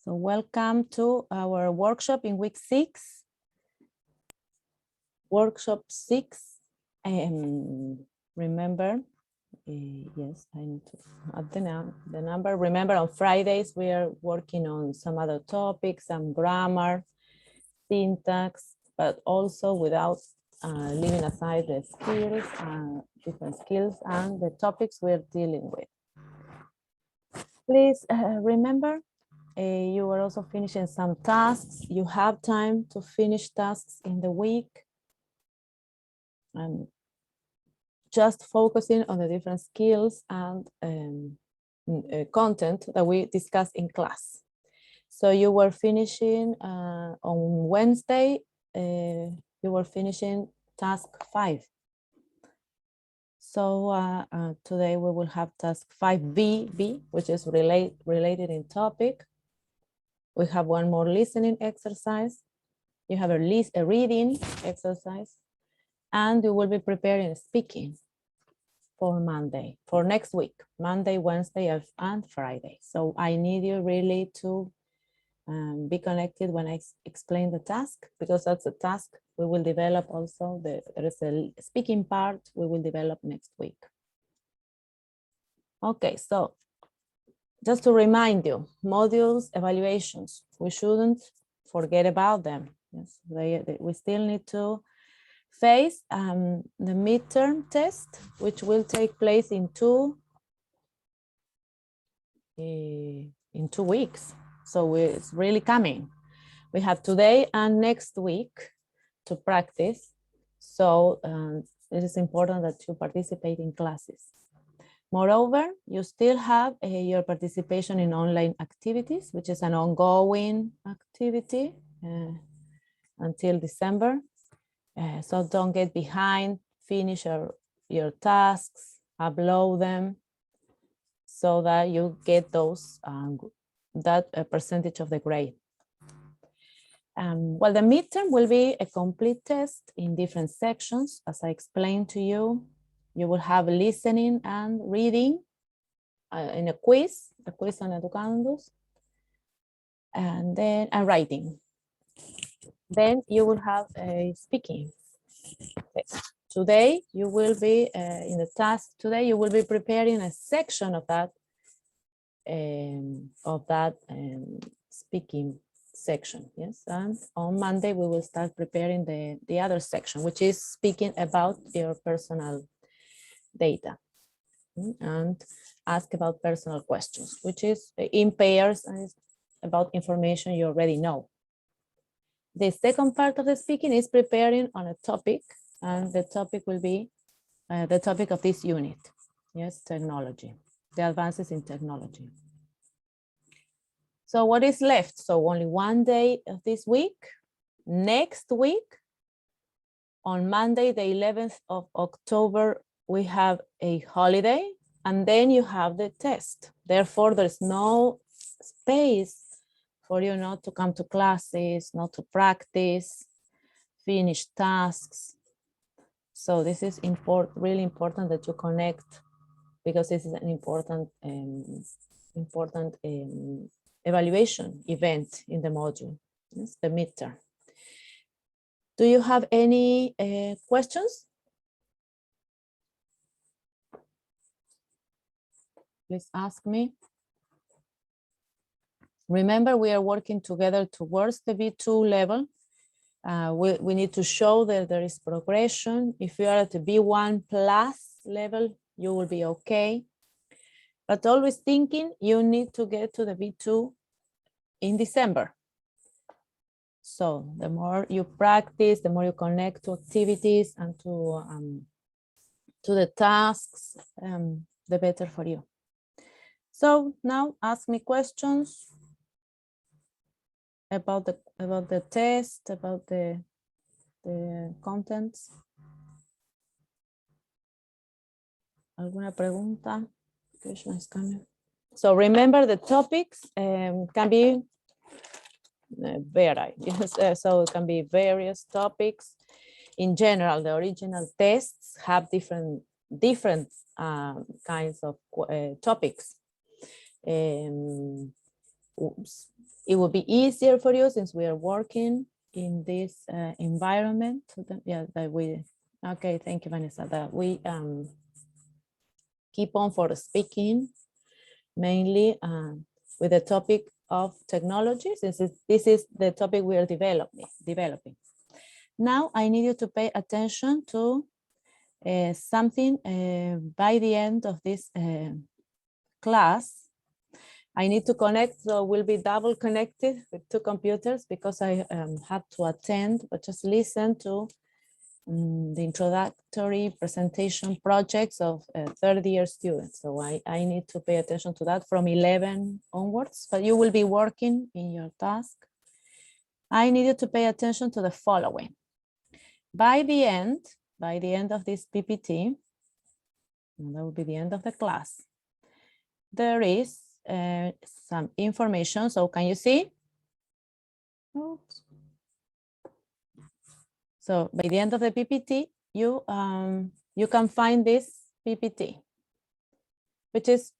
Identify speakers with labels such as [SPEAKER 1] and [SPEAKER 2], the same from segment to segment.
[SPEAKER 1] So welcome to our workshop in week 6. Workshop 6. Remember, yes, I need to add the number. Remember, on Fridays, we are working on some other topics, some grammar, syntax, but also without leaving aside the skills, different skills and the topics we're dealing with. Please remember, you are also finishing some tasks. You have time to finish tasks in the week. And just focusing on the different skills and content that we discussed in class. So you were finishing on Wednesday, you were finishing task 5. So today we will have task 5B, which is related in topic. We have one more listening exercise. You have a reading exercise, and you will be preparing speaking for Monday, for next week, Monday, Wednesday, and Friday. So I need you really to be connected when I explain the task, because that's a task we will develop also. There is a speaking part we will develop next week. Okay, so just to remind you, modules, evaluations, we shouldn't forget about them. Yes, we still need to face the midterm test, which will take place in 2 weeks. So it's really coming. We have today and next week to practice. So it is important that you participate in classes. Moreover, you still have your participation in online activities, which is an ongoing activity until December. So don't get behind, finish your tasks, upload them so that you get those, that percentage of the grade. Well, the midterm will be a complete test in different sections. As I explained to you, you will have listening and reading in a quiz on educandos, and then writing. Then you will have a speaking. Okay. Today you will be in the task. Today you will be preparing a section of that speaking section. Yes, and on Monday we will start preparing the other section, which is speaking about your personal data and ask about personal questions, which is in pairs and about information you already know. The second part of the speaking is preparing on a topic, and the topic will be the topic of this unit. Yes, technology, the advances in technology. So what is left? So only one day of this week. Next week, on Monday, the 11th of October, we have a holiday, and then you have the test. Therefore, there's no space for you not to come to classes, not to practice, finish tasks. So this is really important that you connect, because this is an important evaluation event in the module. It's the midterm. Do you have any questions? Please ask me. Remember, we are working together towards the B2 level. We need to show that there is progression. If you are at the B1 plus level, you will be okay. But always thinking you need to get to the B2 in December. So the more you practice, the more you connect to activities and to the tasks, the better for you. So now ask me questions about the test, about the contents. ¿Alguna pregunta? So remember, the topics can be varied. Yes, so it can be various topics. In general, the original tests have different kinds of topics. It will be easier for you since we are working in this environment. Yeah, that we, okay, thank you, Vanessa, that we keep on for speaking mainly with the topic of technology, since this is the topic we are developing. Now I need you to pay attention to something by the end of this class. I need to connect, so we'll be double connected with two computers because I have to attend, but just listen to the introductory presentation projects of third year students. So I need to pay attention to that from 11 onwards, but you will be working in your task. I need you to pay attention to the following. By the end of this PPT, and that will be the end of the class, there is some information. So can you see? Oops. So by the end of the PPT, you can find this PPT, which is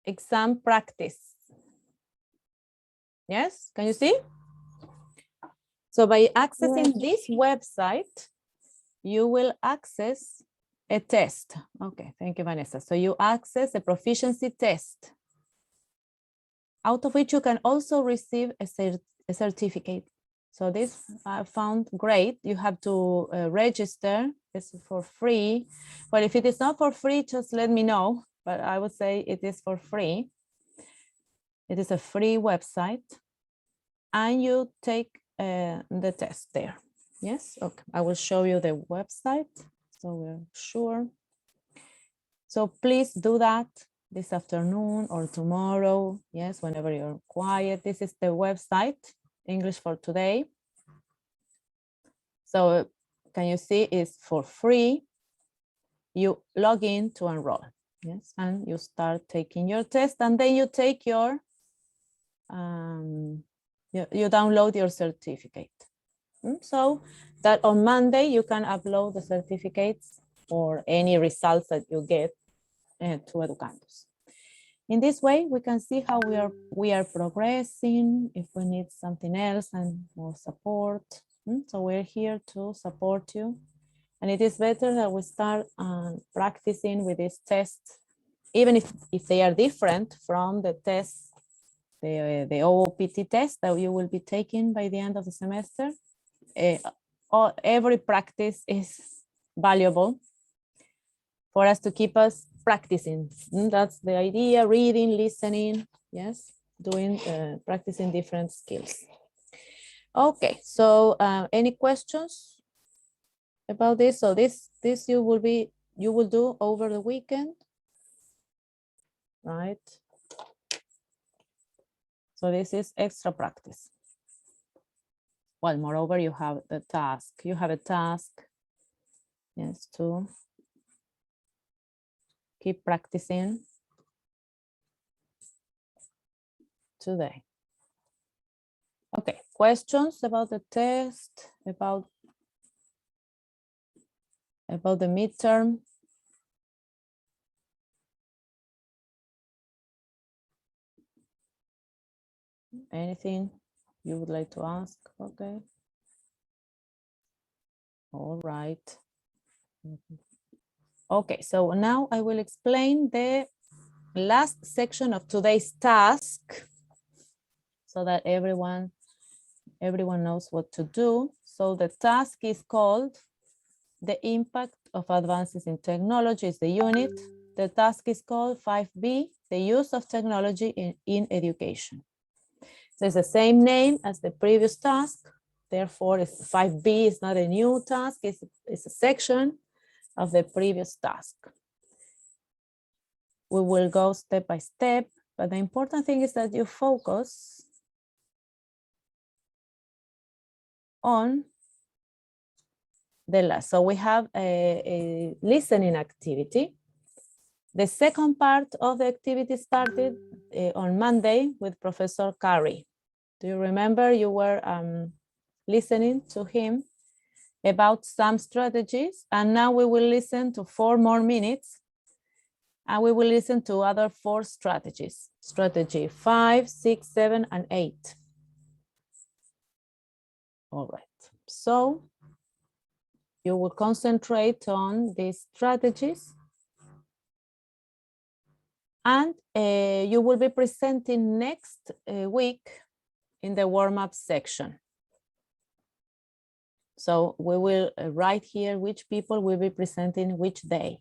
[SPEAKER 1] exam practice. Yes, can you see? So by accessing this website, you will access a test. Okay, thank you, Vanessa. So you access a proficiency test, out of which you can also receive a certificate. So this I found great. You have to register. It's for free. Well, if it is not for free, just let me know. But I would say it is for free. It is a free website. And you take the test there. Yes, okay. I will show you the website, so we're sure. So please do that this afternoon or tomorrow. Yes, whenever you're quiet. This is the website, English for Today. So can you see it's for free? You log in to enroll. Yes, and you start taking your test, and then you take your, you download your certificate. So that on Monday, you can upload the certificates or any results that you get to Educandos. In this way, we can see how we are progressing, if we need something else and more support. So we're here to support you. And it is better that we start practicing with these tests, even if they are different from the tests, the OOPT test that you will be taking by the end of the semester. Every practice is valuable for us to keep us practicing. That's the idea, reading, listening, yes, doing, practicing different skills. Okay, so any questions about this? So this you will do over the weekend, right? So this is extra practice. Well, moreover, you have the task. You have a task, yes, to keep practicing today. Okay, questions about the test, about the midterm? Anything you would like to ask? Okay. All right. Okay, so now I will explain the last section of today's task so that everyone knows what to do. So the task is called The Impact of Advances in Technology, is the unit. The task is called 5B, The Use of Technology in Education. So it's the same name as the previous task. Therefore, it's 5B is not a new task, it's a section of the previous task. We will go step by step, but the important thing is that you focus on the last. So we have a listening activity. The second part of the activity started on Monday with Professor Curry. Do you remember you were listening to him about some strategies, and now we will listen to 4 more minutes and we will listen to other 4 strategies, strategy 5, 6, 7, and 8. All right, so you will concentrate on these strategies, and you will be presenting next week in the warm-up section. So we will write here which people will be presenting which day.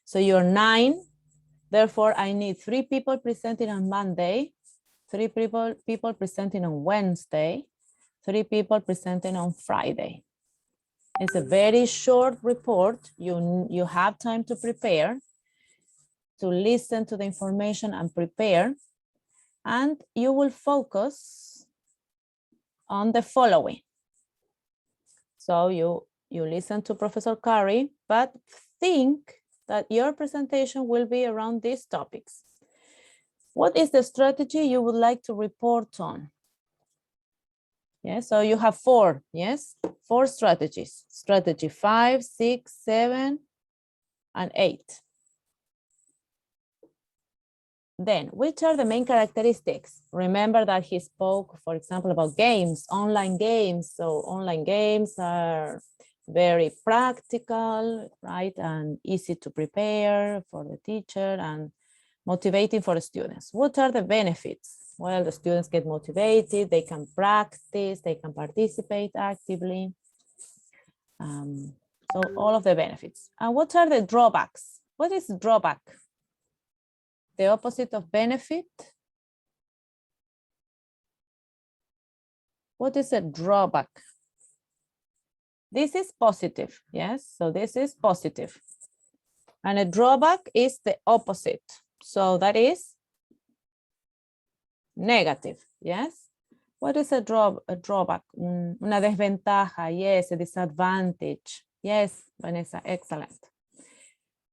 [SPEAKER 1] So you're 9, therefore I need 3 people presenting on Monday, 3 people presenting on Wednesday, 3 people presenting on Friday. It's a very short report. You have time to prepare, to listen to the information and prepare, and you will focus on the following. So you listen to Professor Curry, but think that your presentation will be around these topics. What is the strategy you would like to report on? Yes, so you have 4, yes? 4 strategies. Strategy 5, 6, 7, and 8. Then, which are the main characteristics? Remember that he spoke, for example, about games, online games. So online games are very practical, right? And easy to prepare for the teacher and motivating for the students. What are the benefits? Well, the students get motivated, they can practice, they can participate actively. So all of the benefits. And what are the drawbacks? What is drawback? The opposite of benefit. What is a drawback? This is positive, yes? So this is positive. And a drawback is the opposite. So that is negative, yes? What is a drawback? Una desventaja, yes, a disadvantage. Yes, Vanessa, excellent.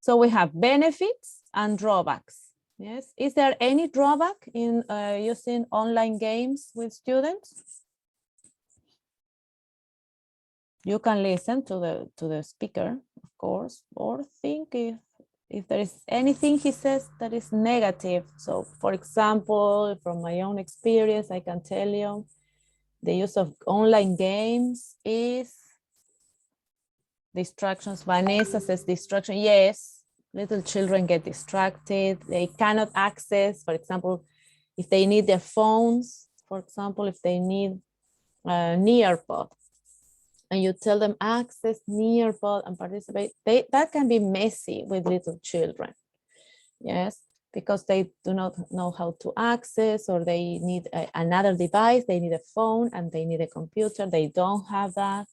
[SPEAKER 1] So we have benefits and drawbacks. Yes, is there any drawback in using online games with students? You can listen to the speaker, of course, or think if there is anything he says that is negative. So, for example, from my own experience, I can tell you the use of online games is distractions. Vanessa says distraction. Yes. Little children get distracted. They cannot access, for example, if they need their phones, for example, if they need a Nearpod, and you tell them access Nearpod and participate, that can be messy with little children. Yes, because they do not know how to access, or they need another device, they need a phone and they need a computer. They don't have that.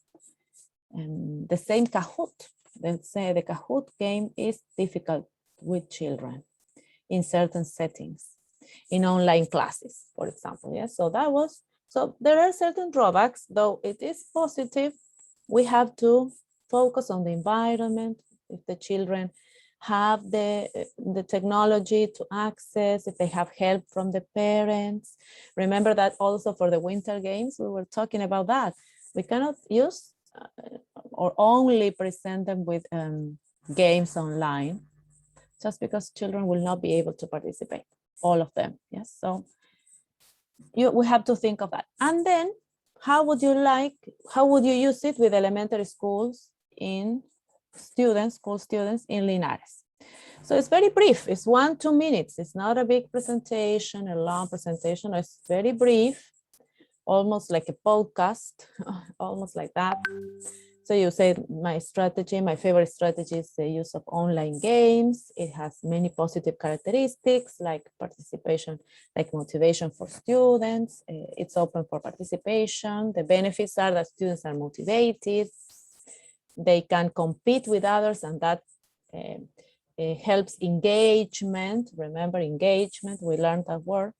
[SPEAKER 1] And the same Kahoot. Let's say the Kahoot game is difficult with children in certain settings, in online classes, for example. Yes, so so there are certain drawbacks, though it is positive. We have to focus on the environment. If the children have the technology to access, if they have help from the parents. Remember that also for the winter games, we were talking about that. We cannot use or only present them with games online, just because children will not be able to participate, all of them. Yes, so we have to think of that. And then how would you use it with elementary schools in school students in Linares? So it's very brief. It's 1-2 minutes. It's not a big presentation, a long presentation. It's very brief, almost like a podcast, almost like that. So you say my favorite strategy is the use of online games. It has many positive characteristics like participation, like motivation for students. It's open for participation. The benefits are that students are motivated. They can compete with others, and that helps engagement. Remember engagement, we learned that word.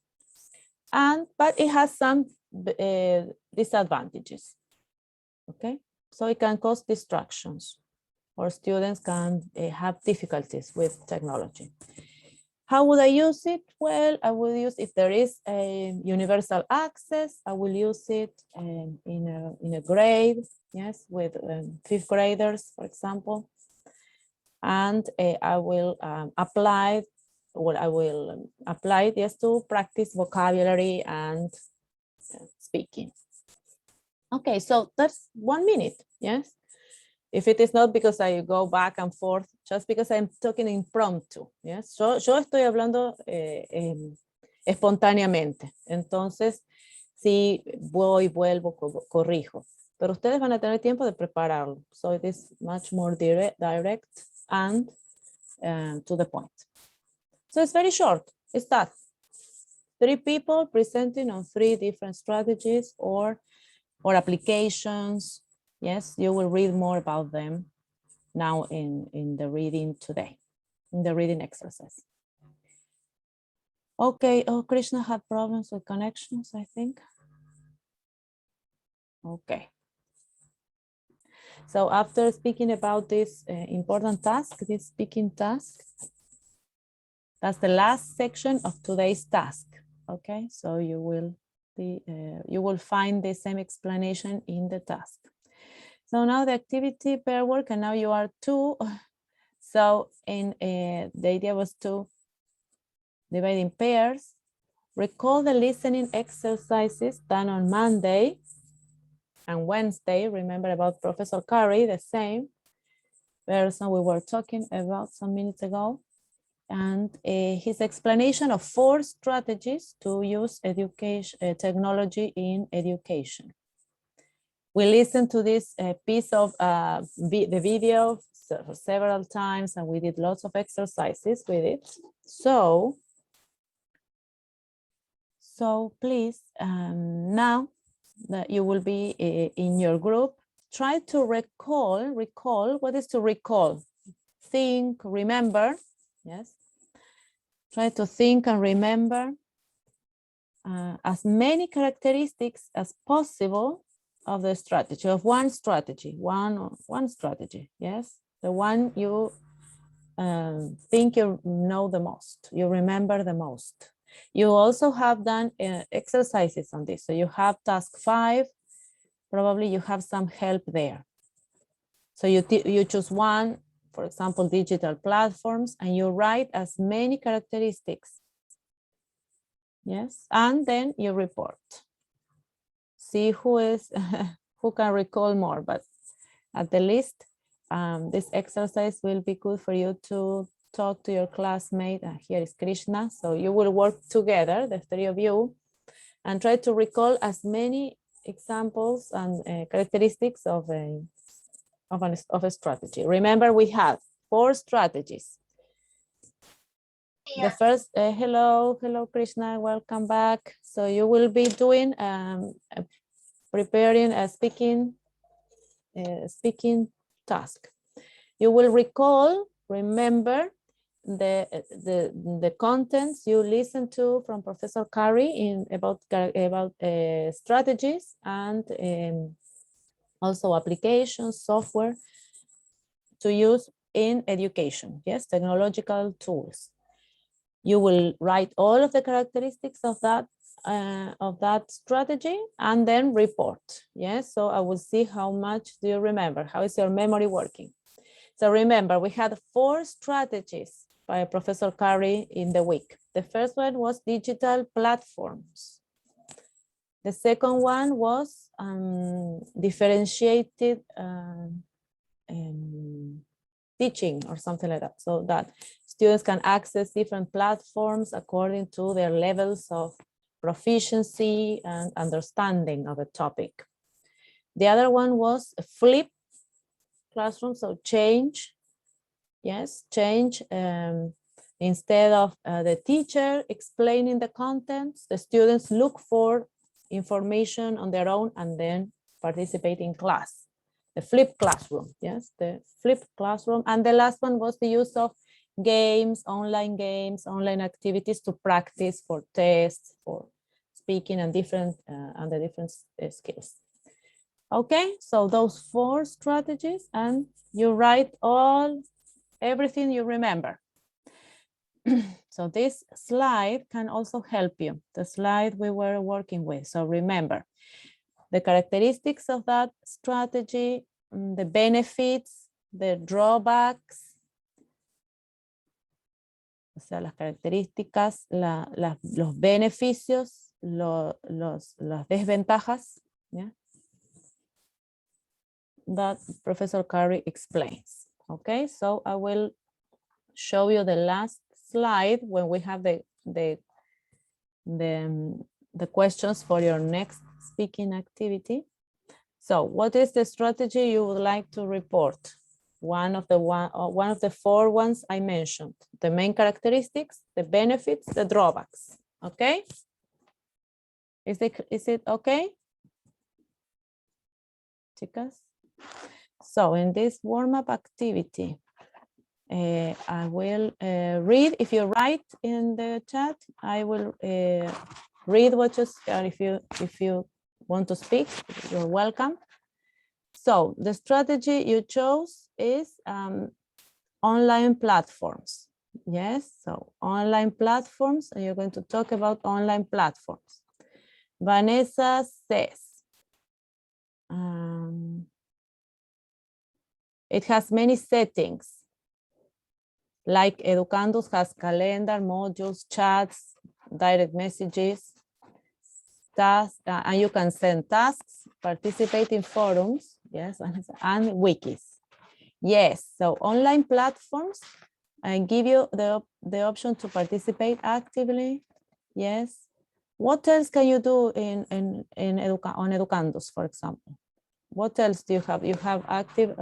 [SPEAKER 1] But it has some disadvantages, okay? So it can cause distractions, or students can have difficulties with technology. How would I use it? Well, I will use, if there is a universal access, I will use it in a grade, yes, with 5th graders, for example. And I will apply it just to practice vocabulary and speaking. Okay, so that's 1 minute, yes? If it is not because I go back and forth, just because I'm talking impromptu, yes? Yo estoy hablando espontáneamente. Entonces, si voy, vuelvo, corrijo. Pero ustedes van a tener tiempo de prepararlo. So it is much more direct and to the point. So it's very short. It's that. 3 people presenting on 3 different strategies or applications. Yes, you will read more about them now in the reading today, in the reading exercise. Okay, oh, Krishna had problems with connections, I think. Okay. So after speaking about this important task, this speaking task, that's the last section of today's task. Okay, so you will find the same explanation in the task. So now the activity pair work, and now you are 2. So the idea was to divide in pairs. Recall the listening exercises done on Monday and Wednesday. Remember about Professor Curry, the same person we were talking about some minutes ago. And his explanation of 4 strategies to use education technology in education. We listened to this piece of the video several times, and we did lots of exercises with it. So please, now that you will be in your group, try to recall. What is to recall? Think, remember, yes. Try to think and remember as many characteristics as possible of the strategy, of one strategy, one strategy, yes? The one you think you know the most, you remember the most. You also have done exercises on this. So you have task 5, probably you have some help there. So you choose one, for example, digital platforms, and you write as many characteristics. Yes, and then you report. See who can recall more, but at the least, this exercise will be good for you to talk to your classmate. Here is Krishna. So you will work together, the 3 of you, and try to recall as many examples and characteristics of a strategy. Remember, we have 4 strategies. The first, hello Krishna, welcome back. So you will be doing, preparing a speaking task. You will remember the contents you listened to from Professor Curry about strategies and also applications, software to use in education. Yes, technological tools. You will write all of the characteristics of that strategy and then report. Yes, so I will see how much do you remember. How is your memory working? So remember, we had 4 strategies by Professor Curry in the week. The first one was digital platforms. The second one was differentiated teaching or something like that, so that students can access different platforms according to their levels of proficiency and understanding of a topic. The other one was a flip classroom, so change, yes, change. Instead of the teacher explaining the contents, the students look for information on their own and then participate in class. The flipped classroom, yes, the flipped classroom. And the last one was the use of games, online activities to practice for tests, for speaking and the different skills. Okay, so those 4 strategies, and you write everything you remember. So this slide can also help you, the slide we were working with. So remember the characteristics of that strategy, the benefits, the drawbacks, o sea, las características, los beneficios, las desventajas, ¿ya? that Professor Curry explains. Okay, so I will show you the last slide when we have the questions for your next speaking activity. So what is the strategy you would like to report? One of the four ones I mentioned: the main characteristics, the benefits, the drawbacks. Okay, is it okay, chicas? So in this warm-up activity, I will read. If you write in the chat, I will read what you, if you want to speak, you're welcome. So the strategy you chose is online platforms. Yes, so online platforms, and you're going to talk about online platforms. Vanessa says, it has many settings, like Educandus has calendar, modules, chats, direct messages, tasks, and you can send tasks, participate in forums, yes, and wikis. Yes, so online platforms and give you the option to participate actively. Yes. What else can you do on Educandus, for example? What else do you have? You have active,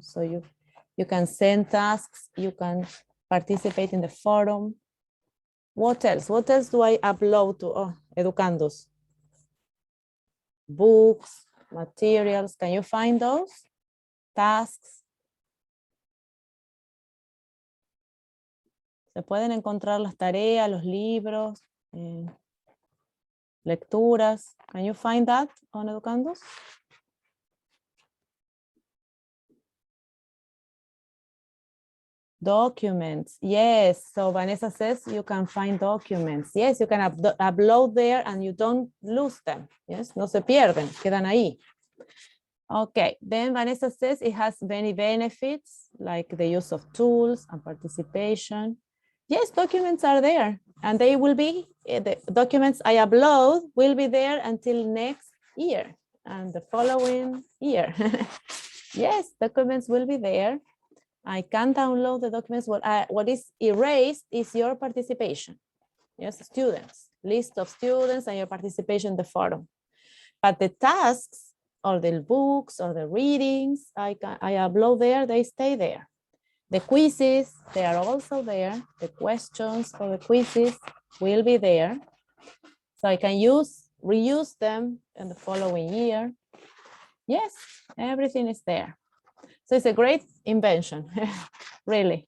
[SPEAKER 1] so you can send tasks, you can participate in the forum. What else? What else do I upload to Educandus? Books, materials. Can you find those? Tasks. Se pueden encontrar las tareas, los libros, lecturas. Can you find that on Educandus? Documents, yes. So Vanessa says you can find documents. Yes, you can upload there and you don't lose them. Yes, no se pierden, quedan ahí. Okay, then Vanessa says it has many benefits, like the use of tools and participation. Yes, documents are there, and they will be, the documents I upload will be there until next year and the following year. Yes, documents will be there. I can download the documents. What is erased is your participation. Yes, students, list of students and your participation in the forum. But the tasks or the books or the readings I upload there, they stay there. The quizzes, they are also there. The questions for the quizzes will be there. So I can reuse them in the following year. Yes, everything is there. So it's a great invention, really,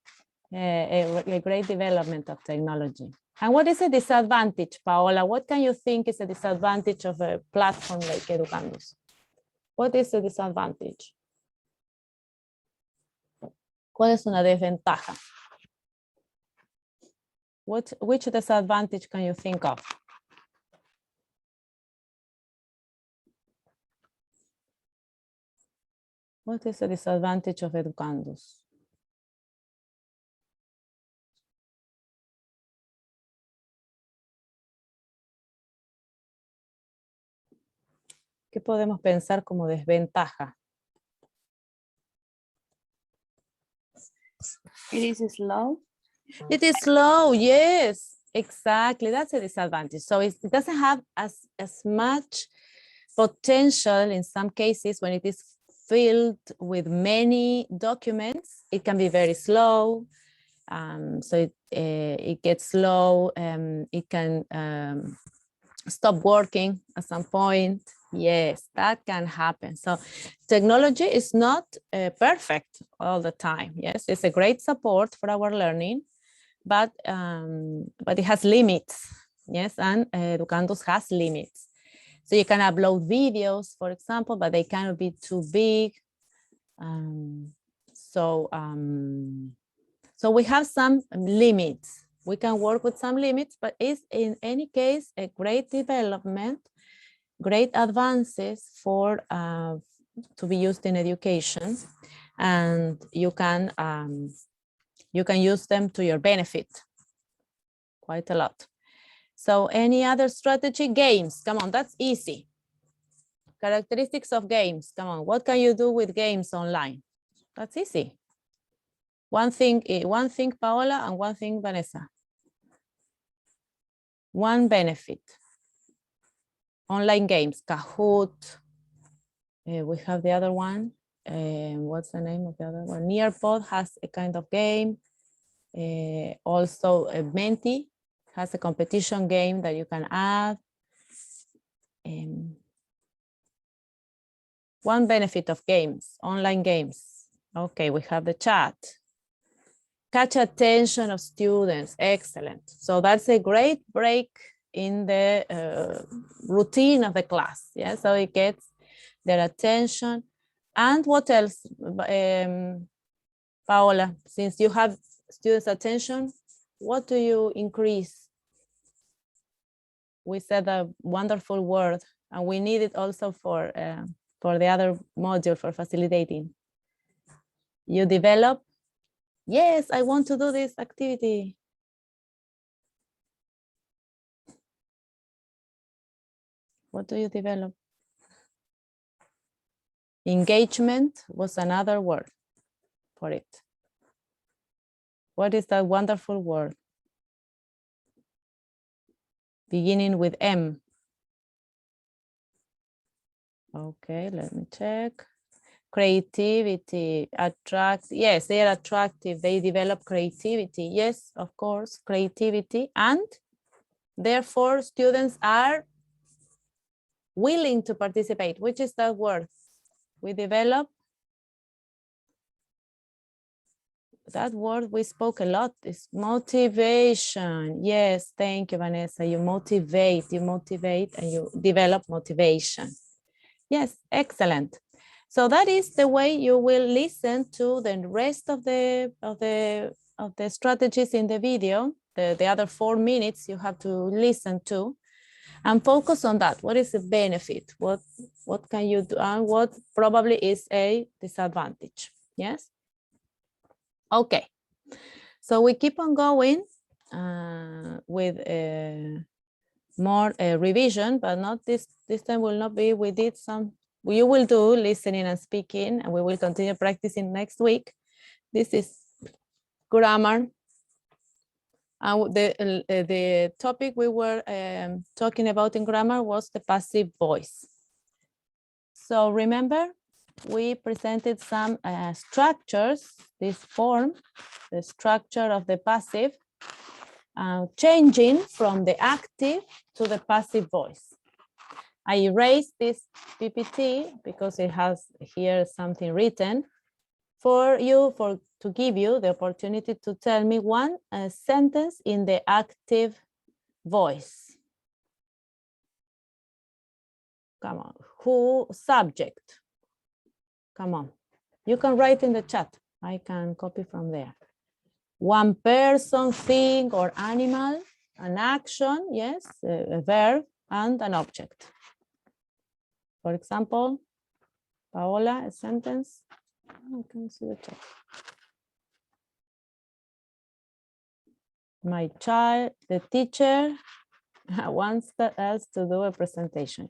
[SPEAKER 1] a great development of technology. And what is a disadvantage, Paola? What can you think is a disadvantage of a platform like Educandus? What is a disadvantage? ¿Cuál es una desventaja? Which disadvantage can you think of? What is the disadvantage of Educandus? ¿Qué podemos pensar como desventaja?
[SPEAKER 2] It is slow.
[SPEAKER 1] It is slow, yes, exactly. That's a disadvantage. So it doesn't have as much potential in some cases when it is filled with many documents. It can be very slow. So it gets slow. It can stop working at some point. Yes, that can happen. So technology is not perfect all the time. Yes, it's a great support for our learning, but it has limits. Yes, and Educandus has limits. So you can upload videos, for example, but they cannot be too big. So we have some limits. We can work with some limits, but it's in any case a great development, great advances for to be used in education, and you can use them to your benefit quite a lot. So any other strategy? Games, come on, that's easy. Characteristics of games. Come on, what can you do with games online? That's easy. One thing, Paola, and one thing, Vanessa. One benefit. Online games, Kahoot. We have the other one. What's the name of the other one? Nearpod has a kind of game. Also, Menti has a competition game that you can add. One benefit of games, online games. Okay, we have the chat. Catch attention of students, excellent. So that's a great break in the routine of the class. Yeah, so it gets their attention. And what else, Paola, since you have students' attention, what do you increase? We said a wonderful word, and we need it also for the other module for facilitating. You develop, yes, I want to do this activity. What do you develop? Engagement was another word for it. What is that wonderful word? Beginning with M. Okay, let me check. Creativity, attract, yes, they are attractive. They develop creativity. Yes, of course, creativity. And therefore, students are willing to participate. Which is that word? We develop. That word we spoke a lot is motivation. Yes, thank you, Vanessa. You motivate and you develop motivation. Yes, excellent. So that is the way you will listen to the rest of the strategies in the video. The other 4 minutes you have to listen to and focus on that. What is the benefit? What can you do? And what probably is a disadvantage? Yes. Okay. So we keep on going with more revision, but not this time will not be. We did some. You will do listening and speaking, and we will continue practicing next week. This is grammar. And the topic we were talking about in grammar was the passive voice. So remember, we presented some structures, this form, the structure of the passive, changing from the active to the passive voice. I erased this PPT because it has here something written for you, to give you the opportunity to tell me one sentence in the active voice. Come on, who, subject. Come on, you can write in the chat. I can copy from there. One person, thing, or animal, an action, yes, a verb, and an object. For example, Paola, a sentence. I can see the chat. My child, the teacher wants us to do a presentation.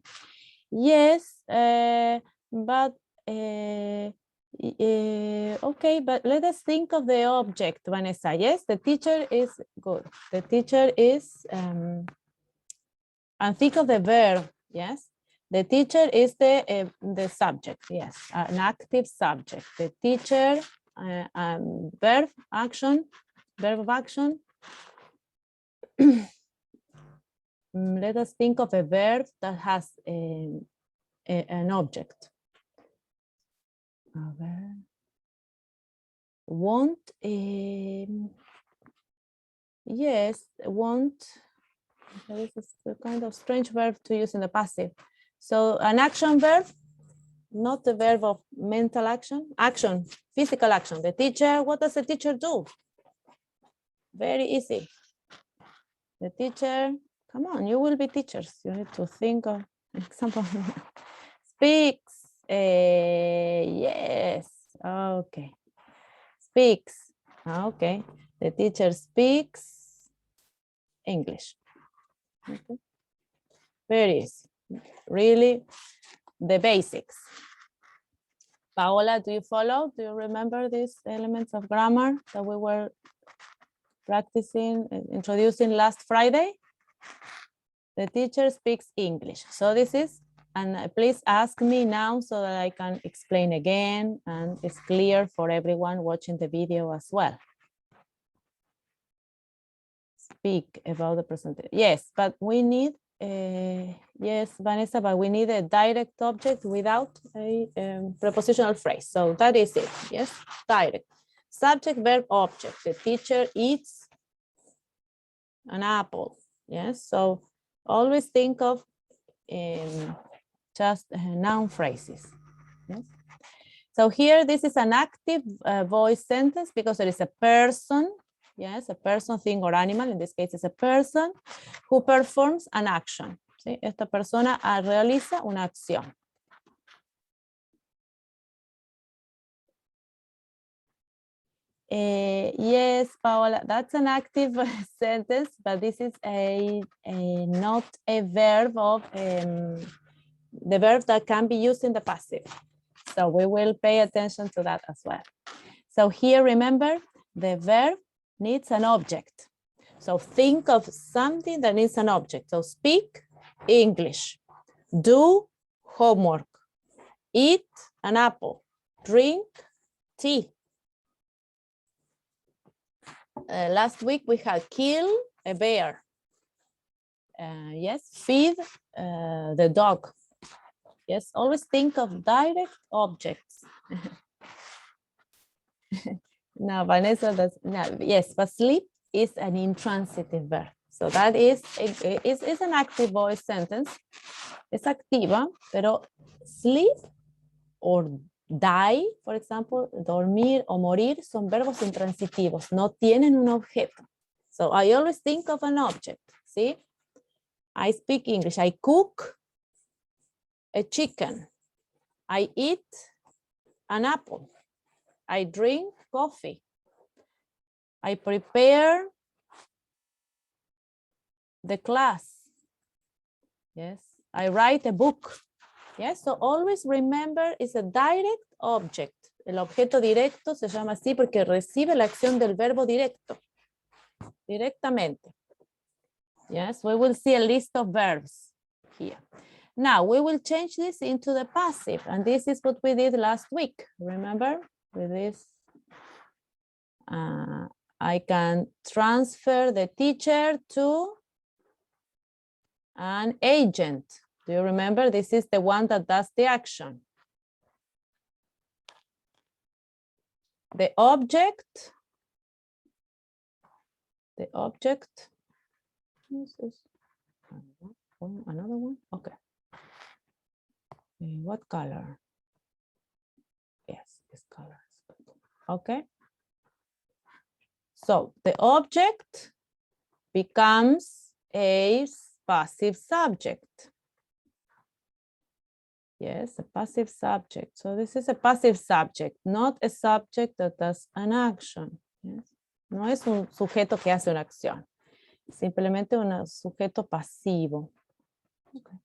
[SPEAKER 1] Yes, but okay, but let us think of the object, Vanessa. Yes, the teacher is good. The teacher is, and think of the verb. Yes, the teacher is the subject. Yes, an active subject. The teacher, verb of action. Let us think of a verb that has an object. Want, yes, want. This is a kind of strange verb to use in the passive. So an action verb, not the verb of mental action, physical action. The teacher, what does the teacher do? Very easy. The teacher, come on, you will be teachers. You need to think of example. Speaks. Yes. Okay. Speaks. Okay. The teacher speaks English. Okay. Very easy. Really the basics. Paola, do you follow? Do you remember these elements of grammar that we were practicing, introducing last Friday? The teacher speaks English. So this is, and please ask me now so that I can explain again and it's clear for everyone watching the video as well. Speak about the presentation. Yes, but we need, yes, Vanessa, but we need a direct object without a prepositional phrase. So that is it, yes, direct. Subject, verb, object. The teacher eats an apple, yes? So always think of just noun phrases, yes? So here, this is an active voice sentence because there is a person, yes, a person, thing, or animal. In this case, it's a person who performs an action. ¿Sí? Esta persona realiza una acción. Yes, Paola, that's an active sentence, but this is not a verb of the verb that can be used in the passive. So we will pay attention to that as well. So here, remember, the verb needs an object. So think of something that needs an object. So speak English, do homework, eat an apple, drink tea. Last week we had kill a bear. Yes, feed the dog. Yes, always think of direct objects. Now, Vanessa, yes, but sleep is an intransitive verb. So that is an active voice sentence. Es activa, pero sleep or die, for example, dormir o morir son verbos intransitivos, no tienen un objeto. So I always think of an object, see? I speak English, I cook a chicken, I eat an apple, I drink coffee, I prepare the class, yes, I write a book. Yes, so always remember it's a direct object. El objeto directo se llama así porque recibe la acción del verbo directo, directamente. Yes, we will see a list of verbs here. Now we will change this into the passive, and this is what we did last week. Remember with this, I can transfer the teacher to an agent. Do you remember? This is the one that does the action. The object, another one, okay. What color? Yes, this color is good. Okay. So the object becomes a passive subject. Yes, a passive subject. So this is a passive subject, not a subject that does an action. Yes. No es un sujeto que hace una acción. Simplemente un sujeto pasivo. Okay.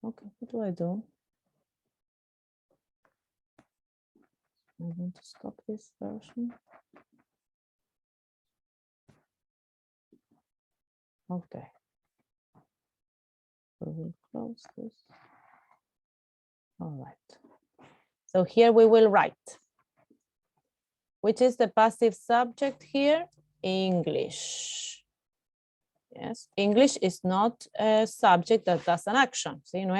[SPEAKER 1] Okay, what do I do? I want to stop this version. Okay. We will close this. All right. So here we will write. Which is the passive subject here? English. Yes, English is not a subject that does an action. ¿Sí? No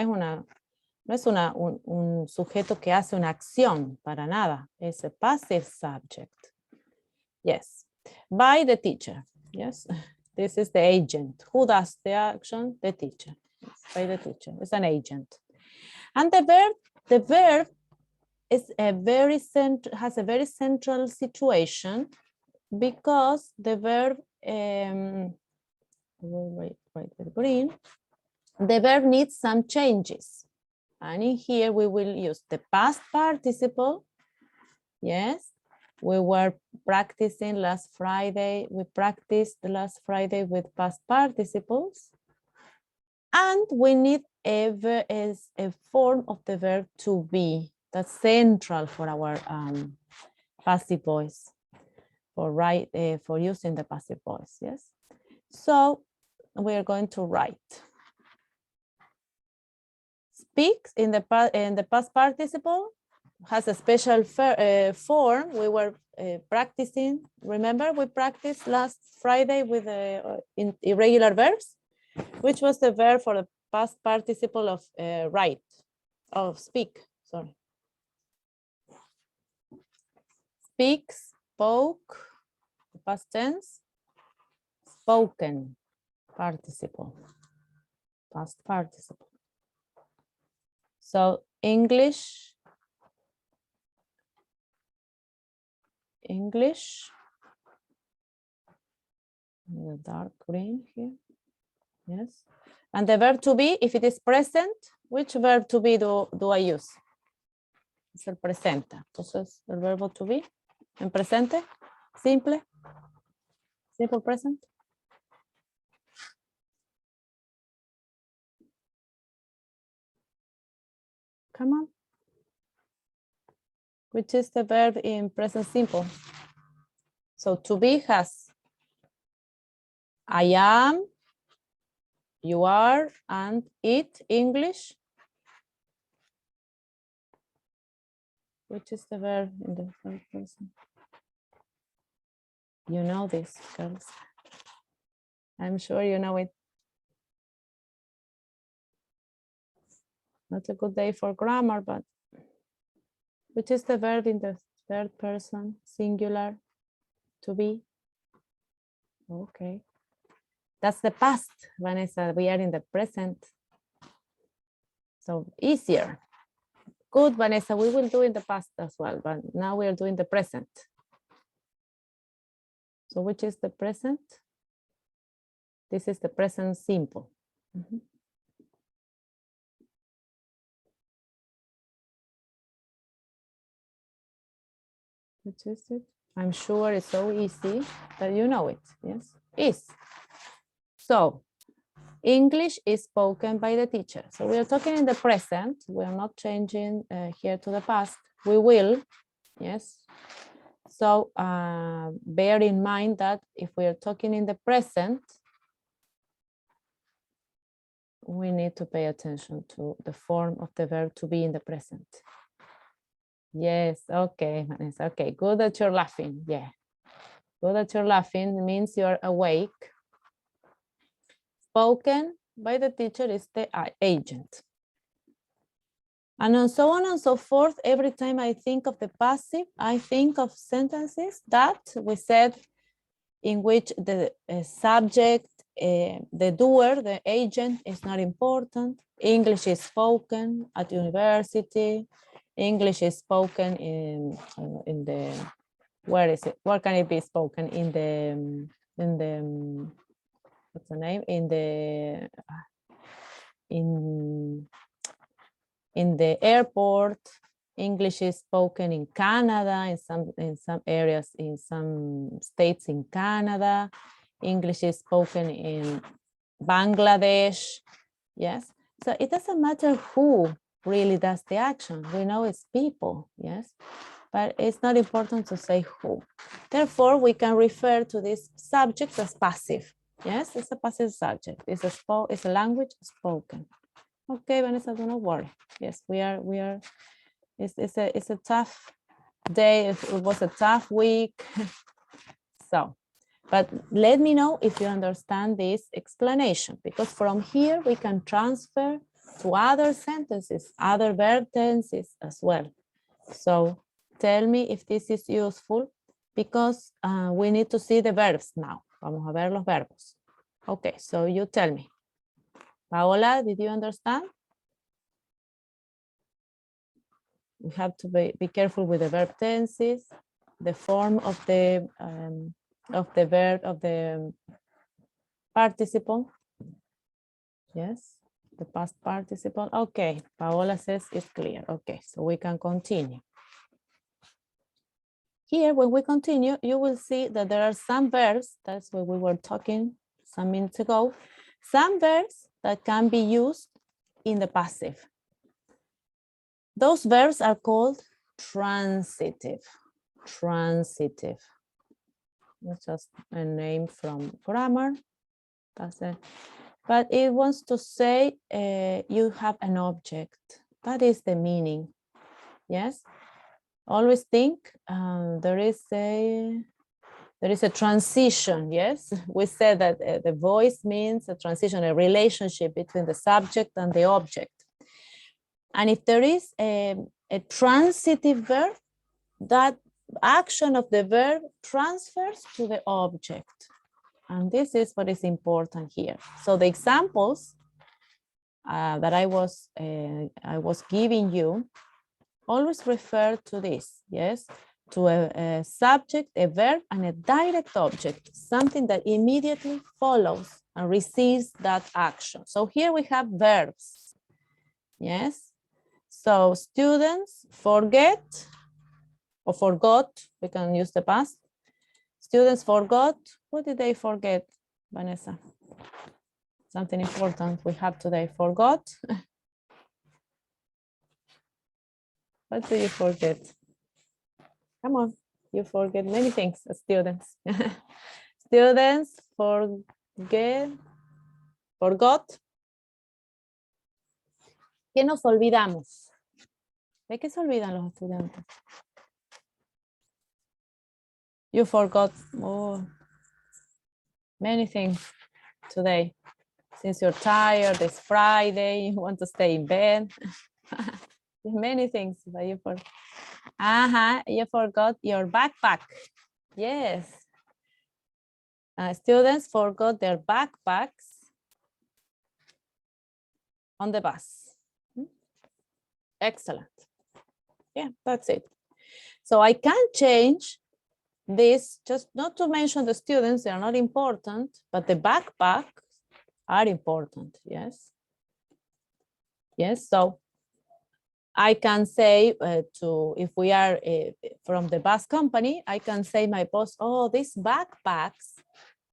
[SPEAKER 1] es un sujeto que hace una acción, para nada. Es a passive subject. Yes, by the teacher. Yes, this is the agent. Who does the action? The teacher. Yes, by the teacher. It's an agent. And the verb is has a very central situation because the verb right with green, the verb needs some changes. And in here we will use the past participle. Yes, we were practicing last Friday. We practiced last Friday with past participles. And we need is a form of the verb to be. That's central for our passive voice, for using the passive voice. Yes. So we are going to write. Speaks in the past participle has a special form. We were practicing. Remember, we practiced last Friday with irregular verbs, which was the verb for the past participle of write, of speak. Sorry. Speak, spoke, past tense, spoken, participle, past participle. So English, the dark green here, yes. And the verb to be, if it is present, which verb to be do I use? Es el presente. Entonces, el verbo to be, en presente, simple present. Come on. Which is the verb in present simple? So to be has I am, you are, and it, English. Which is the verb in the third person? You know this, girls. I'm sure you know it. Not a good day for grammar, but which is the verb in the third person, singular, to be? Okay. That's the past, Vanessa. We are in the present. So easier. Good, Vanessa. We will do in the past as well, but now we are doing the present. So which is the present? This is the present simple. Mm-hmm. Which is it? I'm sure it's so easy that you know it. Yes, is. So English is spoken by the teacher. So we are talking in the present. We are not changing here to the past. We will, yes. So bear in mind that if we are talking in the present, we need to pay attention to the form of the verb to be in the present. Yes, okay, Vanessa. Okay, good that you're laughing. Yeah, good that you're laughing. It means you're awake. Spoken by the teacher is the agent. And so on and so forth. Every time I think of the passive, I think of sentences that we said in which the subject, the doer, the agent is not important. English is spoken at university. English is spoken in the, where is it? Where can it be spoken? In the what's the name? In the airport. English is spoken in Canada, in some areas, in some states in Canada. English is spoken in Bangladesh. Yes. So it doesn't matter who really does the action. We know it's people. Yes. But it's not important to say who. Therefore, we can refer to this subject as passive. Yes, it's a passive subject. It's a language spoken. Okay, Vanessa, do not worry. Yes, we are. It's a tough day. It was a tough week. So, but let me know if you understand this explanation, because from here we can transfer to other sentences, other verb tenses as well. So tell me if this is useful, because we need to see the verbs now. Vamos a ver los verbos. Okay, so you tell me. Paola, did you understand? We have to be careful with the verb tenses, the form of the verb, of the participle. Yes, the past participle. Okay, Paola says it's clear. Okay, so we can continue. Here, when we continue, you will see that there are some verbs, that's what we were talking some minutes ago, some verbs that can be used in the passive. Those verbs are called transitive. Transitive. That's just a name from grammar. That's it. But it wants to say you have an object. That is the meaning. Yes. Always think there is a transition. Yes, we said that the voice means a transition, a relationship between the subject and the object. And if there is a transitive verb, that action of the verb transfers to the object. And this is what is important here. So the examples that I was giving you always refer to this, yes, to a subject, a verb, and a direct object, something that immediately follows and receives that action. So here we have verbs, yes. So students forget or forgot, we can use the past. Students forgot. What did they forget, Vanessa? Something important we have today. Forgot. What do you forget? Come on, you forget many things, students. Students forgot. ¿Qué nos olvidamos? ¿De qué se olvidan los estudiantes? You forgot many things today. Since you're tired, it's Friday, you want to stay in bed. Many things, but you forgot. You forgot your backpack. Yes. Students forgot their backpacks on the bus. Excellent. Yeah, that's it. So I can change this, just not to mention the students, they are not important, but the backpacks are important, yes? Yes, so I can say if we are from the bus company, I can say my boss, oh, these backpacks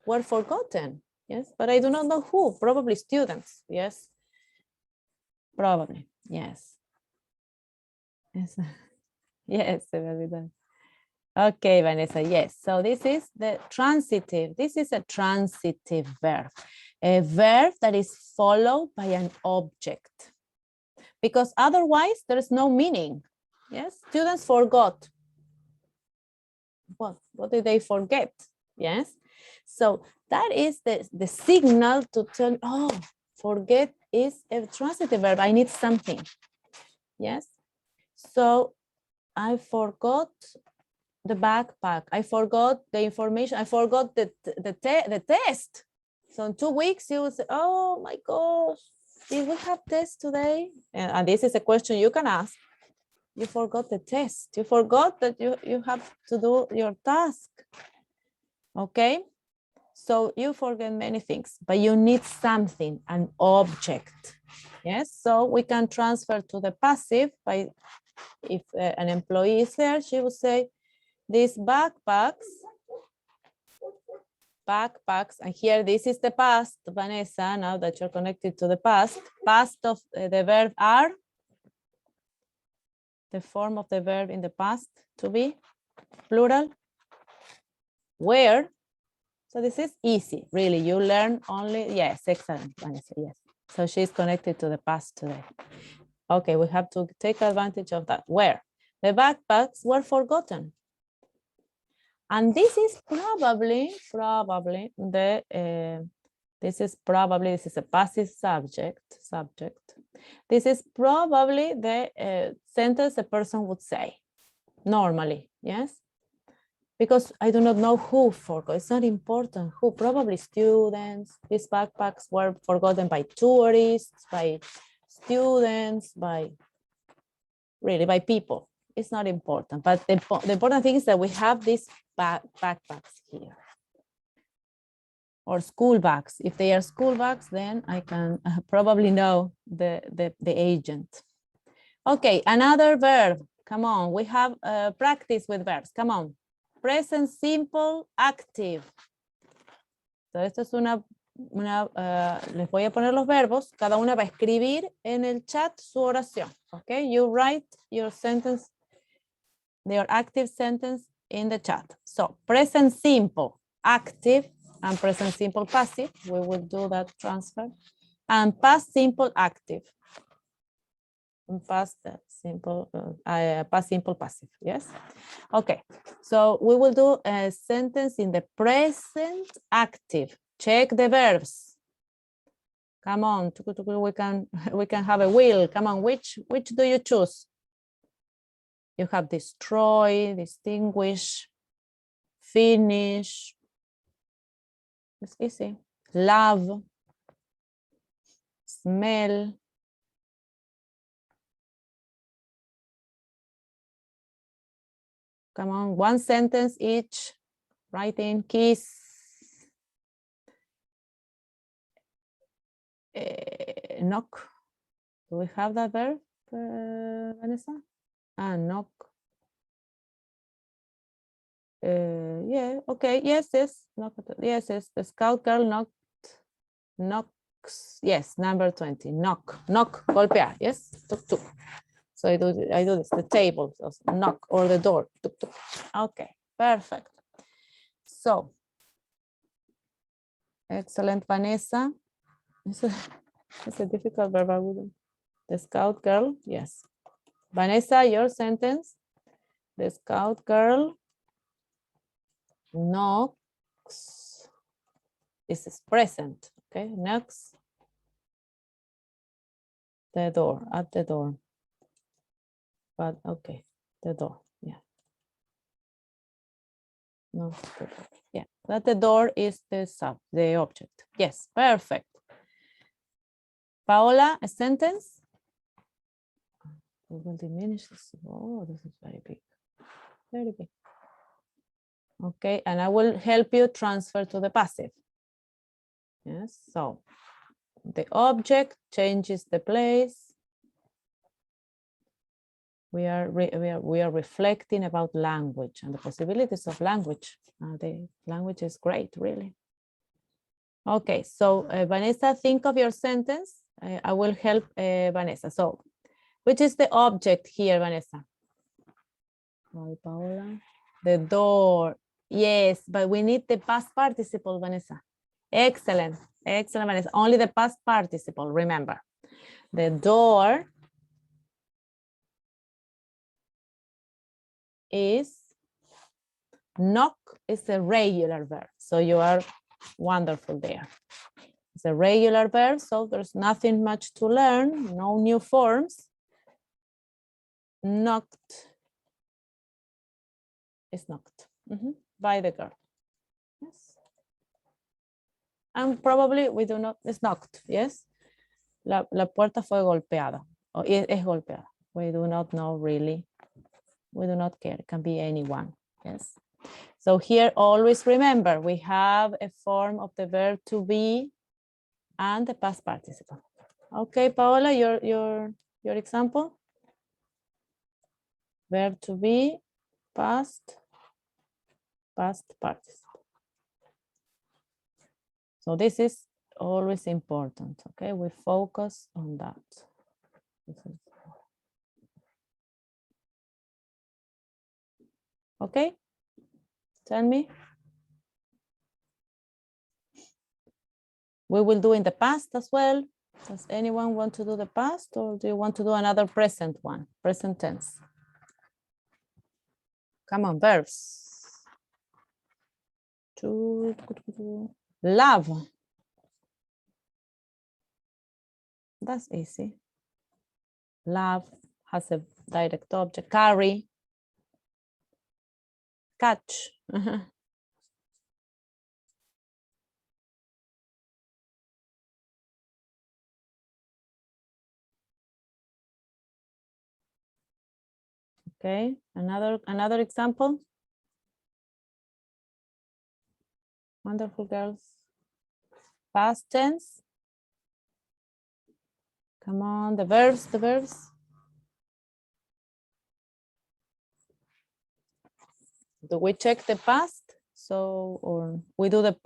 [SPEAKER 1] were forgotten, yes? But I do not know who, probably students, yes? Probably, yes. Yes, yes, okay, Vanessa, yes. So this is the transitive. This is a transitive verb. A verb that is followed by an object. Because otherwise there is no meaning. Yes, students forgot. What did they forget? Yes, so that is the signal to tell, oh, forget is a transitive verb. I need something. Yes, so I forgot the backpack. I forgot the information. I forgot the test. So in 2 weeks you will say, oh my gosh, did we have test today? And this is a question you can ask. You forgot the test. You forgot that you have to do your task. Okay. So you forget many things, but you need something, an object. Yes. So we can transfer to the passive by, if an employee is there, she would say, these backpacks, and here this is the past, Vanessa, now that you're connected to the past of the verb are, the form of the verb in the past, to be, plural, where. So this is easy, really, you learn only, yes, excellent, Vanessa, yes. So she's connected to the past today. Okay, we have to take advantage of that. Where? The backpacks were forgotten. And this is probably this is a passive subject. This is probably the sentence a person would say normally, yes? Because I do not know who forgot. It's not important who, probably students. These backpacks were forgotten by tourists, by students, by people. It's not important, but the important thing is that we have these backpacks here. Or school bags. If they are school bags, then I can probably know the agent. Okay, another verb. Come on, we have practice with verbs. Come on. Present simple active. So esto es una les voy a poner los verbos, cada una va a escribir en el chat su oración, okay? You write your sentence, your active sentence in the chat. So present simple, active, and present simple passive, we will do that transfer, and past simple active, and past simple passive, yes? Okay, so we will do a sentence in the present active. Check the verbs. Come on, we can have a wheel. Come on, which do you choose? You have destroy, distinguish, finish. It's easy. Love, smell. Come on, one sentence each. Write in kiss. Knock. Do we have that verb, Vanessa? Knock. Yeah, okay, yes, knock, yes, the scout girl knocks, yes, number 20, knock, golpear, yes, tuk, tuk. So I do this, the table, so knock, or the door, tuk, tuk. Okay, perfect. So, excellent, Vanessa. It's a difficult verb, I wouldn't. The scout girl, yes. Vanessa, your sentence. The scout girl knocks. This is present, okay? Knocks the door, at the door. But okay, the door, yeah. No, yeah, but the door is the object. Yes, perfect. Paola, a sentence. We will diminish this. Oh, this is very big. Very big. Okay, and I will help you transfer to the passive. Yes, so the object changes the place. We are reflecting about language and the possibilities of language. The language is great, really. Okay, so Vanessa, think of your sentence. I will help Vanessa. So, which is the object here, Vanessa? Oh, Paola. The door. Yes, but we need the past participle, Vanessa. Excellent, excellent, Vanessa. Only the past participle, remember. The door is, knock is a regular verb. So you are wonderful there. It's a regular verb, so there's nothing much to learn, no new forms. Knocked is knocked by the girl. Yes. And probably we do not, it's knocked, yes. La puerta fue golpeada, o es golpeada. We do not know really. We do not care, it can be anyone, yes. So here, always remember, we have a form of the verb to be and the past participle. Okay, Paola, your example. Verb to be, past participle. So this is always important, okay? We focus on that. Okay, tell me. We will do in the past as well. Does anyone want to do the past, or do you want to do another present one, present tense? Come on, verbs. Love. That's easy. Love has a direct object. Carry. Catch. Okay, another example. Wonderful girls. Past tense. Come on, the verbs. Do we check the past? So, or we do the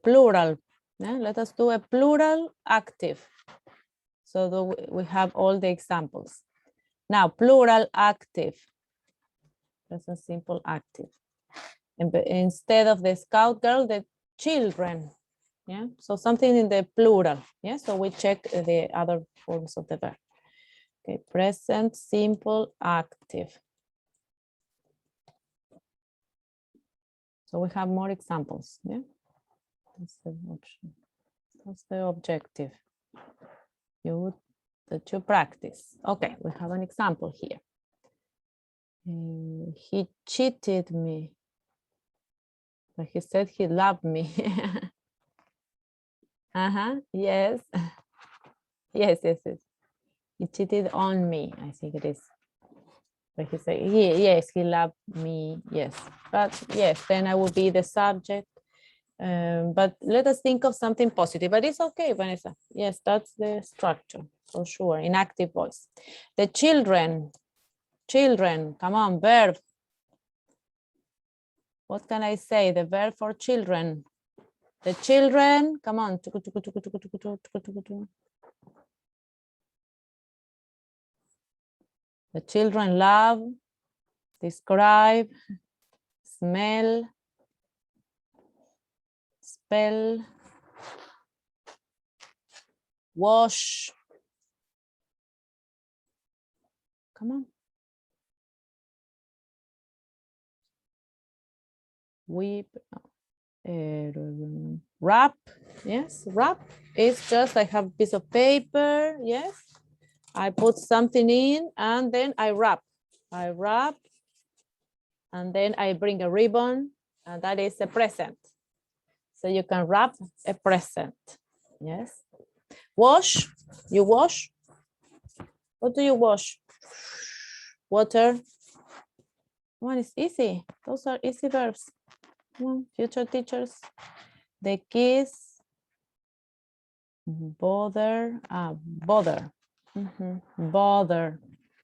[SPEAKER 1] plural Yeah, let us do a plural active. So we have all the examples. Now, plural active. Present simple active. And instead of the scout girl, the children. Yeah, so something in the plural. Yeah, so we check the other forms of the verb. Okay, present simple active. So we have more examples. Yeah, that's the option. That's the objective. That you practice. Okay, we have an example here. He cheated me, but he said he loved me. Yes. Yes. He cheated on me, I think it is. But he said, yes, he loved me, yes. But yes, then I will be the subject. But let us think of something positive, but it's okay, Vanessa. Yes, that's the structure, for sure, in active voice. The children, come on, verb. What can I say? The verb for children. The children, come on. The children love, describe, smell, spell, wash. Come on. Weep. Wrap. Yes, wrap. It's just I have a piece of paper. Yes. I put something in and then I wrap. I wrap and then I bring a ribbon and that is a present. So you can wrap a present. Yes. Wash. You wash. What do you wash? Water. One is easy. Those are easy verbs. Future teachers. The kids. Bother. Bother. Bother.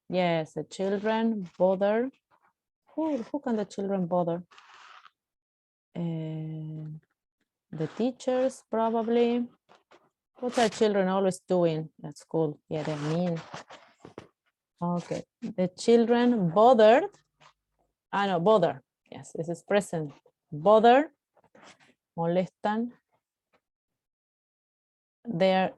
[SPEAKER 1] Yes, the children bother. Who can the children bother? The teachers probably. What are children always doing at school? Yeah, they're mean. Okay, the children bothered. No, bother. Yes, this is present. Bother, molestan. Their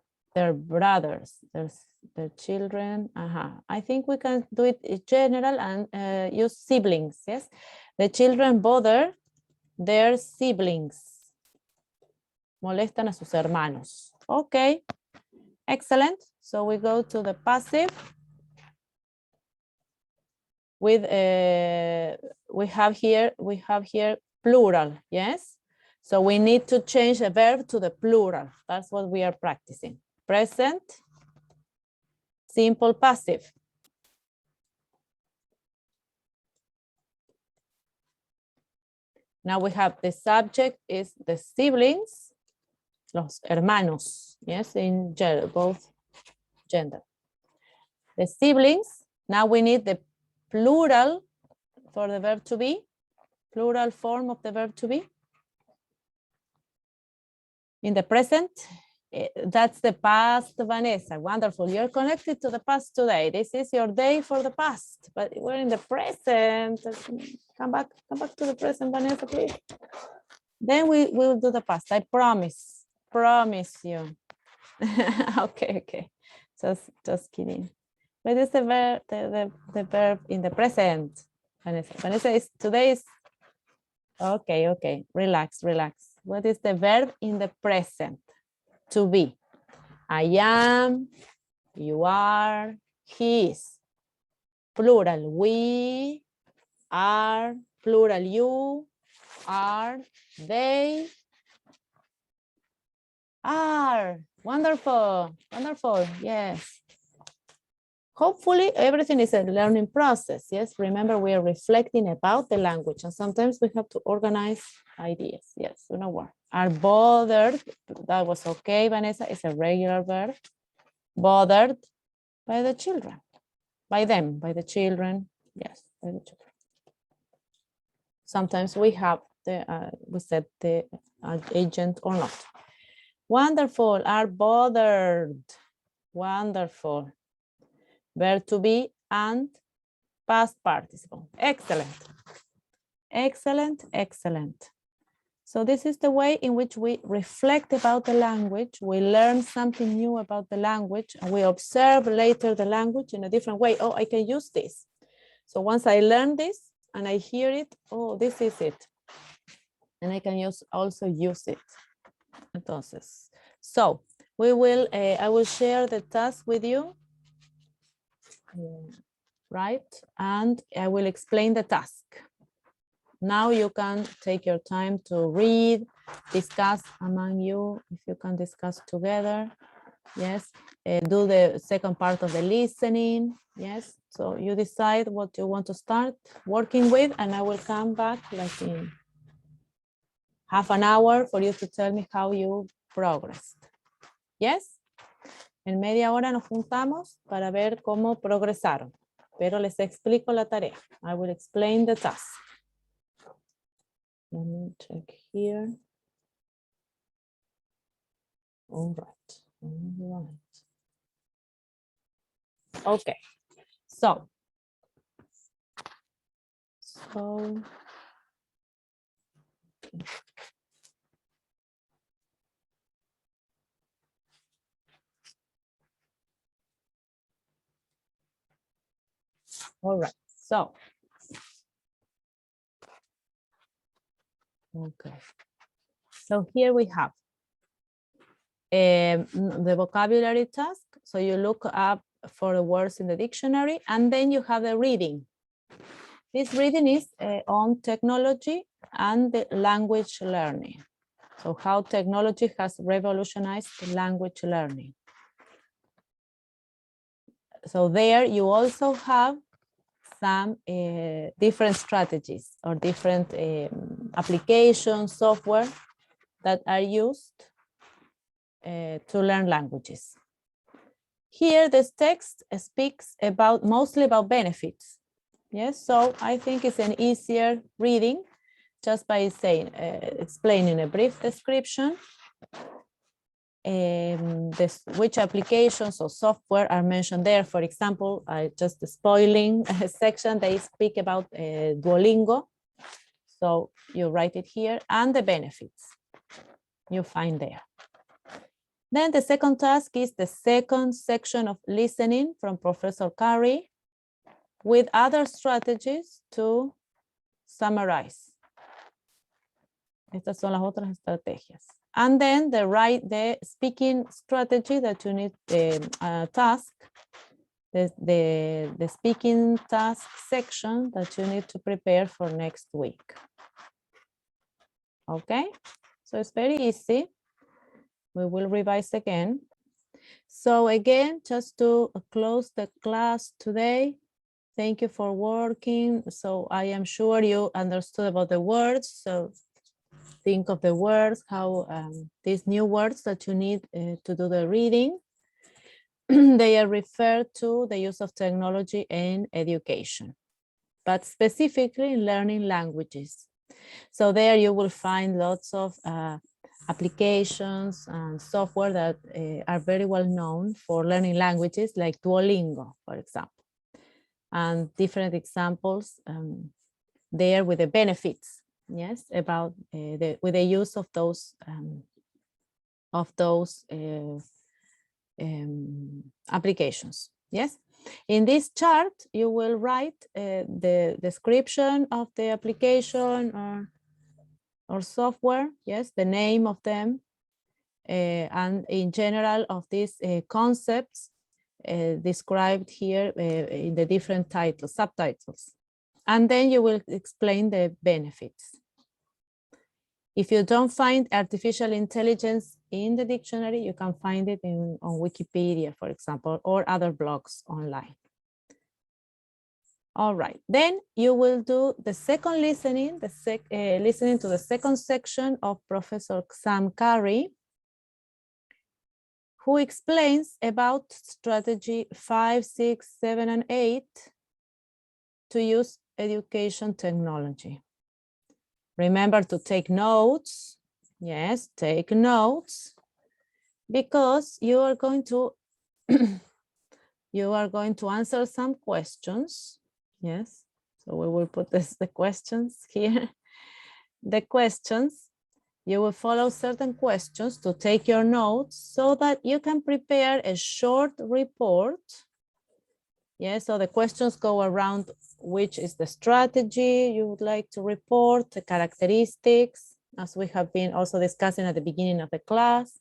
[SPEAKER 1] brothers, their children. I think we can do it in general and use siblings. Yes, the children bother their siblings. Molestan a sus hermanos. Okay, excellent. So we go to the passive. With we have here plural. Yes. So we need to change the verb to the plural. That's what we are practicing. Present, simple passive. Now we have the subject is the siblings, los hermanos, yes, in both gender. The siblings, now we need the plural for the verb to be, plural form of the verb to be. In the present, that's the past, Vanessa. Wonderful. You're connected to the past today. This is your day for the past, but we're in the present. Come back to the present, Vanessa, please. Then we will do the past. I promise you. Okay. Just kidding. What is the verb? The verb in the present, Vanessa. Vanessa is today is okay. Relax. What is the verb in the present? To be. I am, you are, he is. Plural, we are. Plural, you are, they are. Wonderful, yes. Hopefully everything is a learning process. Yes, remember we are reflecting about the language and sometimes we have to organize ideas. Yes, you know what? Are bothered, that was okay, Vanessa, it's a regular verb. Bothered by the children, by the children, yes, by the children. Sometimes we have we said the agent or not. Wonderful, are bothered. Wonderful. Verb to be and past participle. Excellent. Excellent, excellent. So this is the way in which we reflect about the language. We learn something new about the language and we observe later the language in a different way. Oh, I can use this. So once I learn this and I hear it, oh, this is it. And I can also use it. Entonces, so we will, I will share the task with you, right? And I will explain the task. Now you can take your time to read, discuss among you, if you can discuss together. Yes, do the second part of the listening. Yes, so you decide what you want to start working with, and I will come back like in half an hour for you to tell me how you progressed. Yes, en media hora nos juntamos para ver cómo progresaron, pero les explico la tarea. I will explain the task. Let me check here. All right. All right. Okay. So. All right. So. Okay. So here we have the vocabulary task. So you look up for the words in the dictionary, and then you have the reading. This reading is on technology and the language learning. So how technology has revolutionized language learning. So there you also have some different strategies or different applications, software that are used to learn languages. Here, this text speaks mostly about benefits. Yes, so I think it's an easier reading just by saying, explaining a brief description, which applications or software are mentioned there. For example, just spoiling a section, they speak about Duolingo. So you write it here, and the benefits you find there. Then the second task is the second section of listening from Professor Curry with other strategies to summarize. Estas son las otras estrategias. And then the speaking strategy that you need, task, the speaking task section that you need to prepare for next week. Okay, so it's very easy. We will revise again. So again, just to close the class today, thank you for working. So I am sure you understood about the words. So think of the words, how these new words that you need to do the reading, they are referred to the use of technology in education, but specifically in learning languages. So there you will find lots of applications and software that are very well known for learning languages, like Duolingo, for example, and different examples there with the benefits. Yes, about with the use of those applications. Yes, in this chart you will write the description of the application or software. Yes, the name of them, and in general of these concepts described here in the different titles, subtitles. And then you will explain the benefits. If you don't find artificial intelligence in the dictionary, you can find it on Wikipedia, for example, or other blogs online. All right, then you will do the second listening, listening to the second section of Professor Sam Curry, who explains about strategy 5, 6, 7, and 8 to use education technology. Remember to take notes. Yes, take notes. because you are going to answer some questions. Yes, so we will put the questions here. The questions, you will follow certain questions to take your notes so that you can prepare a short report. Yes, so the questions go around which is the strategy you would like to report, the characteristics, as we have been also discussing at the beginning of the class,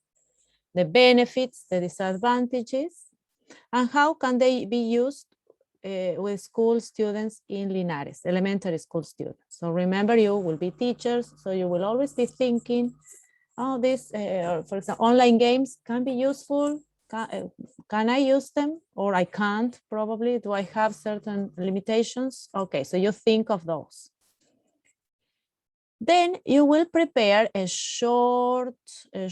[SPEAKER 1] the benefits, the disadvantages, and how can they be used with school students in Linares, elementary school students. So remember, you will be teachers, so you will always be thinking, oh, this, for example, online games can be useful. Can I use them or I can't probably? Do I have certain limitations? Okay, so you think of those. Then you will prepare a short, so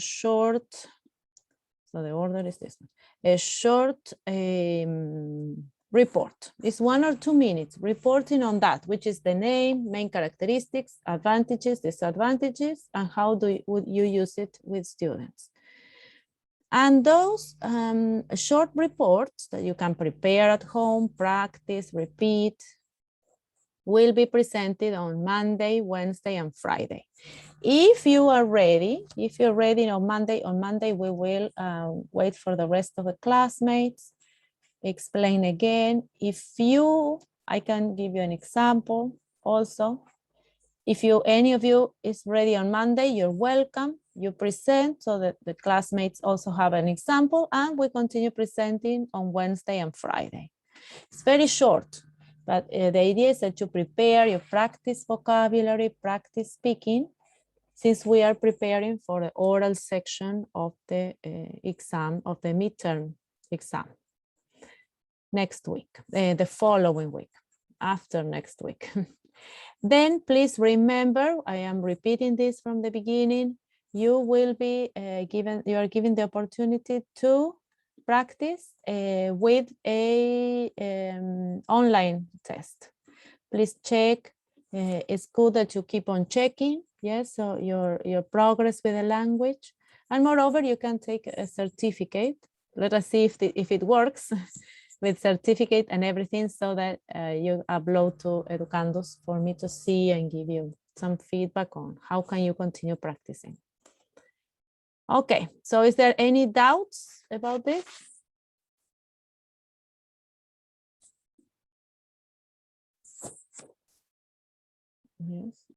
[SPEAKER 1] the order is this one, a short report. It's 1 or 2 minutes reporting on that, which is the name, main characteristics, advantages, disadvantages, and how would you use it with students. And those short reports that you can prepare at home, practice, repeat, will be presented on Monday, Wednesday, and Friday. If you are ready, on Monday we will wait for the rest of the classmates, explain again. I can give you an example also. If any of you is ready on Monday, you're welcome. You present so that the classmates also have an example, and we continue presenting on Wednesday and Friday. It's very short, but the idea is that you prepare, you practice vocabulary, practice speaking, since we are preparing for the oral section of the exam, of the midterm exam. Next week, the following week, after next week. Then please remember, I am repeating this from the beginning, you will be given the opportunity to practice with a online test. Please check. It's good that you keep on checking. Yes, so your progress with the language, and moreover, you can take a certificate. Let us see if it works with certificate and everything, so that you upload to Educandos for me to see and give you some feedback on how can you continue practicing. Okay, so is there any doubts about this? Yes.